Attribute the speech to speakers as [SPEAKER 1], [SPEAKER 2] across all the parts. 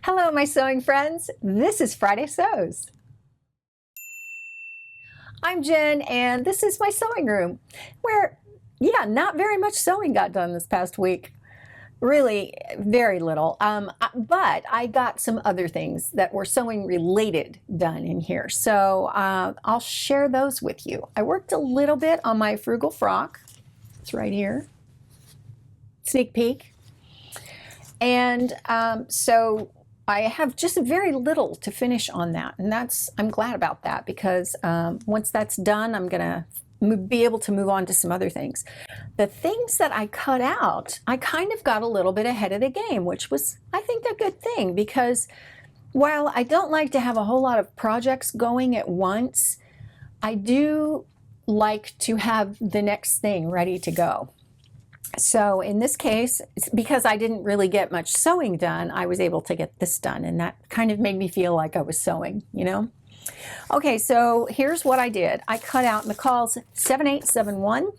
[SPEAKER 1] Hello, my sewing friends. This is Friday Sews. I'm Jen, and this is my sewing room where, not very much sewing got done this past week. Really, very little. But I got some other things that were sewing related done in here. So I'll share those with you. I worked a little bit on my frugal frock. It's right here. Sneak peek. And so I have just very little to finish on that, and I'm glad about that because once that's done, I'm gonna be able to move on to some other things. The things that I cut out, I kind of got a little bit ahead of the game, which was, I think, a good thing because while I don't like to have a whole lot of projects going at once, I do like to have the next thing ready to go. So in this case, because I didn't really get much sewing done, I was able to get this done, and that kind of made me feel like I was sewing, you know? Okay, so here's what I did. I cut out McCalls 7871.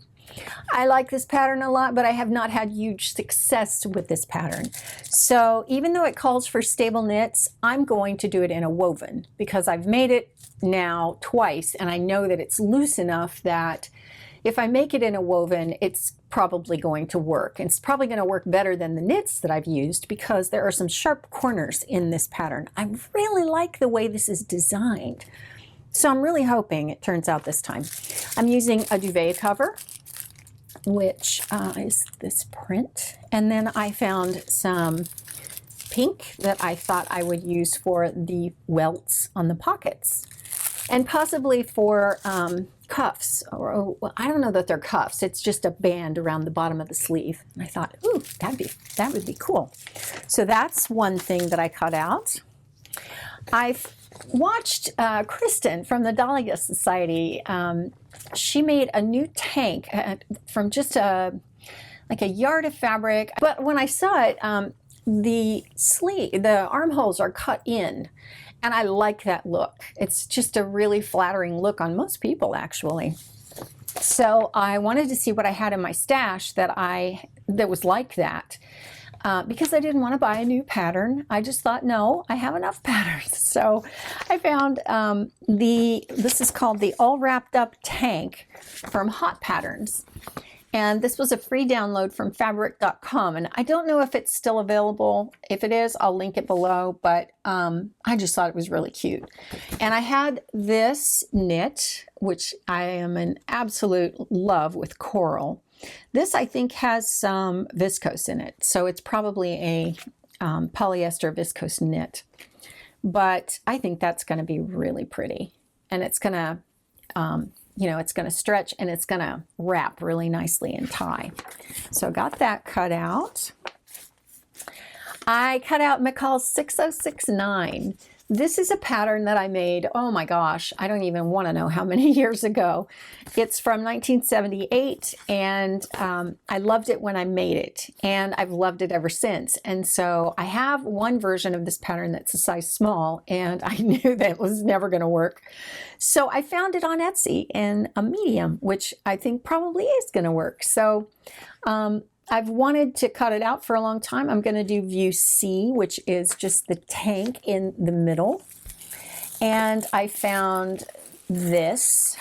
[SPEAKER 1] I like this pattern a lot, but I have not had huge success with this pattern. So even though it calls for stable knits, I'm going to do it in a woven because I've made it now twice, and I know that it's loose enough that if I make it in a woven, it's probably going to work. And it's probably going to work better than the knits that I've used because there are some sharp corners in this pattern. I really like the way this is designed. So I'm really hoping it turns out this time. I'm using a duvet cover, which is this print. And then I found some pink that I thought I would use for the welts on the pockets. And possibly for cuffs, or well, I don't know that they're cuffs. It's just a band around the bottom of the sleeve. And I thought, ooh, that would be cool. So that's one thing that I cut out. I've watched Kristen from the Dahlia Society. She made a new tank from just like a yard of fabric. But when I saw it, the armholes are cut in. And I like that look. It's just a really flattering look on most people, actually. So I wanted to see what I had in my stash that was like that. Because I didn't want to buy a new pattern. I just thought, no, I have enough patterns. So I found this is called the All Wrapped Up Tank from Hot Patterns. And this was a free download from fabric.com. And I don't know if it's still available. If it is, I'll link it below. But I just thought it was really cute. And I had this knit, which I am in absolute love with coral. This, I think, has some viscose in it. So it's probably a polyester viscose knit. But I think that's going to be really pretty. And it's going to... it's going to stretch and it's going to wrap really nicely and tie. So got that cut out. I cut out McCalls 6069. This is a pattern that I made, oh my gosh, I don't even want to know how many years ago. It's from 1978, and I loved it when I made it, and I've loved it ever since. And so I have one version of this pattern that's a size small, and I knew that it was never going to work. So I found it on Etsy in a medium, which I think probably is going to work. So I've wanted to cut it out for a long time. I'm going to do view C, which is just the tank in the middle. And I found this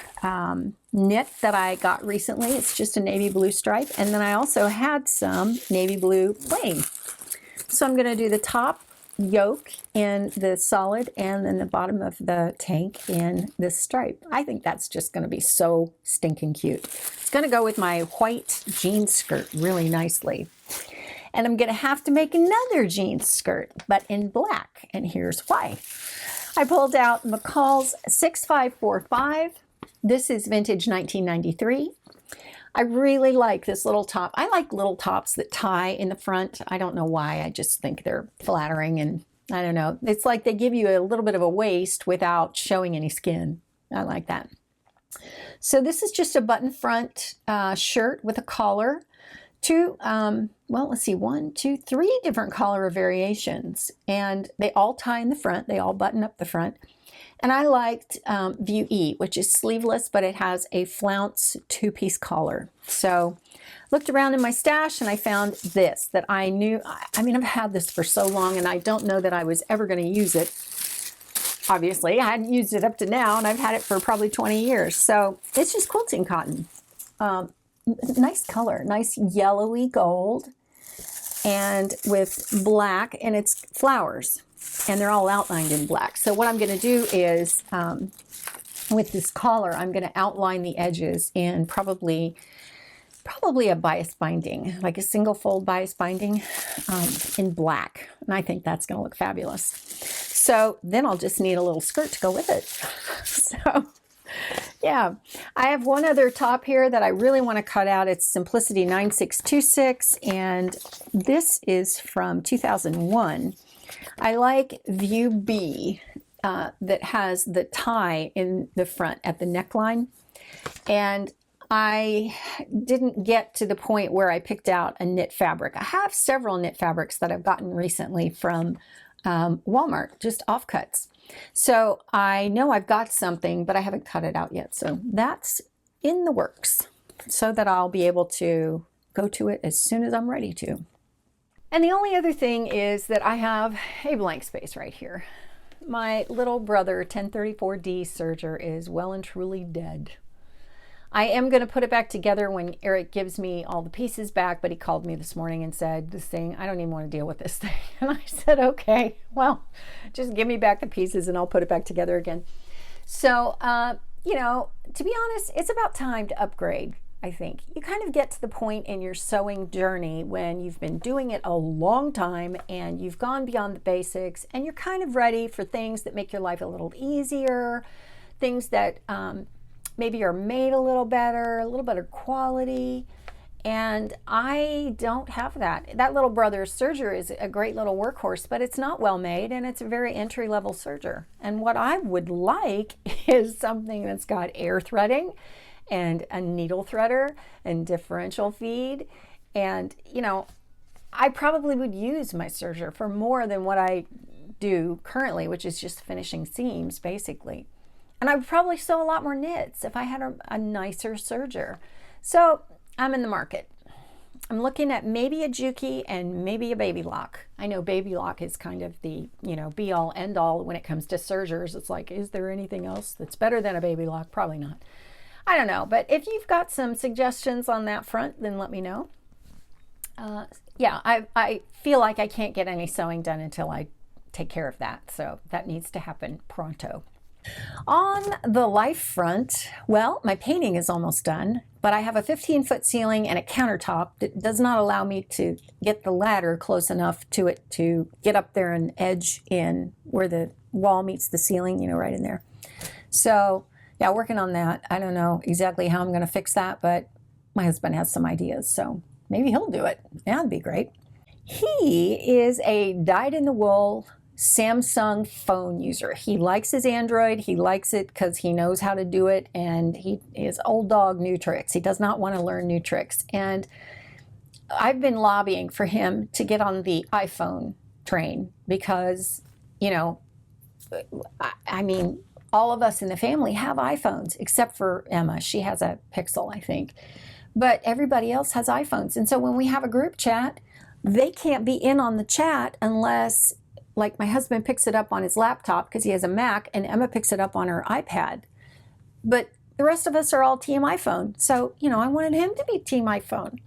[SPEAKER 1] knit that I got recently. It's just a navy blue stripe. And then I also had some navy blue plain. So I'm going to do the top yoke in the solid and then the bottom of the tank in this stripe. I think that's just going to be so stinking cute. It's going to go with my white jean skirt really nicely. And I'm going to have to make another jean skirt, but in black. And here's why. I pulled out McCalls 6545. This is vintage 1993. I really like this little top. I like little tops that tie in the front. I don't know why. I just think they're flattering, and I don't know. It's like they give you a little bit of a waist without showing any skin. I like that. So this is just a button front shirt with a collar. Let's see, 1, 2, 3 different collar variations. And they all tie in the front. They all button up the front. And I liked View E, which is sleeveless, but it has a flounce 2-piece collar. So looked around in my stash and I found this that I knew, I mean, I've had this for so long and I don't know that I was ever going to use it. Obviously, I hadn't used it up to now, and I've had it for probably 20 years. So it's just quilting cotton. Nice color, nice yellowy gold, and with black, and it's flowers, and they're all outlined in black. So what I'm going to do is, with this collar, I'm going to outline the edges in probably a bias binding, like a single fold bias binding in black. And I think that's going to look fabulous. So then I'll just need a little skirt to go with it. So yeah, I have one other top here that I really want to cut out. It's Simplicity 9626, and this is from 2001. I like View B that has the tie in the front at the neckline. And I didn't get to the point where I picked out a knit fabric. I have several knit fabrics that I've gotten recently from Walmart, just offcuts. So I know I've got something, but I haven't cut it out yet. So that's in the works so that I'll be able to go to it as soon as I'm ready to. And the only other thing is that I have a blank space right here. My little brother 1034D serger is well and truly dead. I am going to put it back together when Eric gives me all the pieces back, but he called me this morning and said, this thing, I don't even want to deal with this thing. And I said, okay, well, just give me back the pieces and I'll put it back together again. So, you know, to be honest, it's about time to upgrade, I think. You kind of get to the point in your sewing journey when you've been doing it a long time and you've gone beyond the basics and you're kind of ready for things that make your life a little easier, things that, maybe are made a little better quality, and I don't have that. That little brother's serger is a great little workhorse, but it's not well made, and it's a very entry-level serger. And what I would like is something that's got air threading and a needle threader and differential feed, and you know, I probably would use my serger for more than what I do currently, which is just finishing seams basically. And I would probably sew a lot more knits if I had a nicer serger. So I'm in the market. I'm looking at maybe a Juki and maybe a Baby Lock. I know Baby Lock is kind of the, you know, be all end all when it comes to sergers. It's like, is there anything else that's better than a Baby Lock? Probably not. I don't know, but if you've got some suggestions on that front, then let me know. Yeah, I feel like I can't get any sewing done until I take care of that. So that needs to happen pronto. On the life front, well, my painting is almost done, but I have a 15-foot ceiling and a countertop that does not allow me to get the ladder close enough to it to get up there and edge in where the wall meets the ceiling, you know, right in there. So, yeah, working on that. I don't know exactly how I'm going to fix that, but my husband has some ideas, so maybe he'll do it. Yeah, that'd be great. He is a dyed-in-the-wool Samsung phone user. He likes his Android. He likes it because he knows how to do it, and he is old dog new tricks. He does not want to learn new tricks. And I've been lobbying for him to get on the iPhone train because, you know, I mean, all of us in the family have iPhones except for Emma. She has a Pixel, I think. But everybody else has iPhones. And so when we have a group chat, they can't be in on the chat unless, like, my husband picks it up on his laptop because he has a Mac, and Emma picks it up on her iPad. But the rest of us are all Team iPhone. So, you know, I wanted him to be Team iPhone.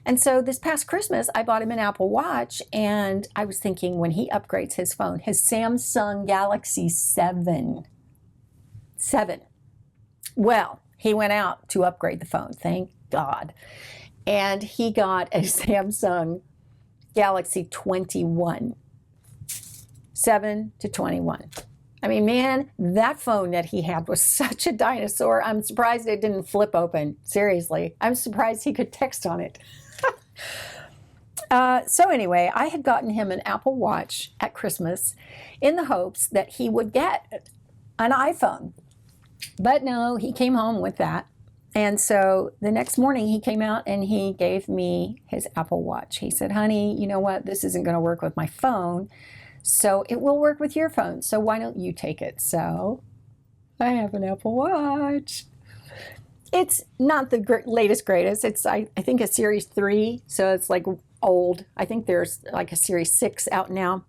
[SPEAKER 1] And so this past Christmas, I bought him an Apple Watch, and I was thinking when he upgrades his phone, his Samsung Galaxy 7. Well, he went out to upgrade the phone, thank God. And he got a Samsung Galaxy 21. 7 to 21. I mean, man, that phone that he had was such a dinosaur. I'm surprised it didn't flip open. Seriously, I'm surprised he could text on it. So anyway, I had gotten him an Apple Watch at Christmas in the hopes that he would get an iPhone. But no, he came home with that. And so the next morning he came out and he gave me his Apple Watch. He said, honey, you know what? This isn't going to work with my phone. So it will work with your phone. So why don't you take it? So I have an Apple Watch. It's not the latest greatest. It's I think a series 3, so it's like old. I think there's like a series 6 out now.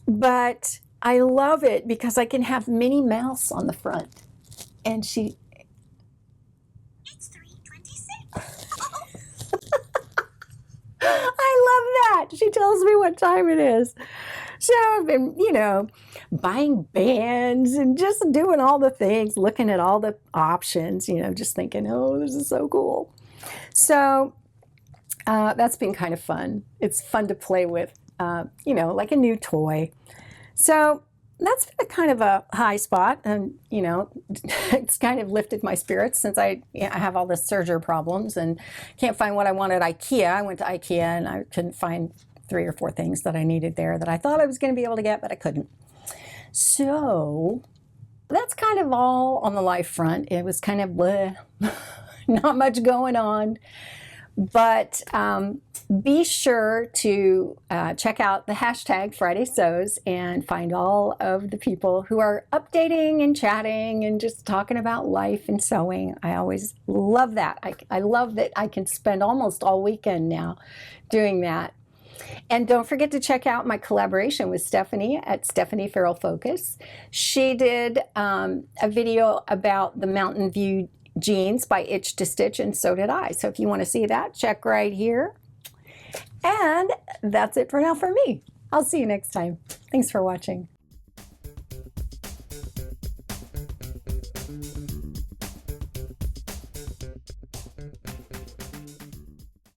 [SPEAKER 1] But I love it because I can have Minnie Mouse on the front. And she...
[SPEAKER 2] It's 3:26.
[SPEAKER 1] I love that. She tells me what time it is. So I've been, buying bands and just doing all the things, looking at all the options, just thinking, oh, this is so cool. So that's been kind of fun. It's fun to play with, like a new toy. So that's been a kind of a high spot, and it's kind of lifted my spirits since I have all the serger problems and can't find what I want at IKEA. I went to IKEA and I couldn't find 3 or 4 things that I needed there that I thought I was going to be able to get, but I couldn't. So that's kind of all on the life front. It was kind of bleh, not much going on. But be sure to check out the hashtag fridaysews and find all of the people who are updating and chatting and just talking about life and sewing. I always love that. I love that I can spend almost all weekend now doing that. And don't forget to check out my collaboration with Stephanie at Stephanie Farrell Focus. She did a video about the Mountain View jeans by Itch to Stitch, and so did I. So if you want to see that, check right here. And that's it for now for me. I'll see you next time. Thanks for watching.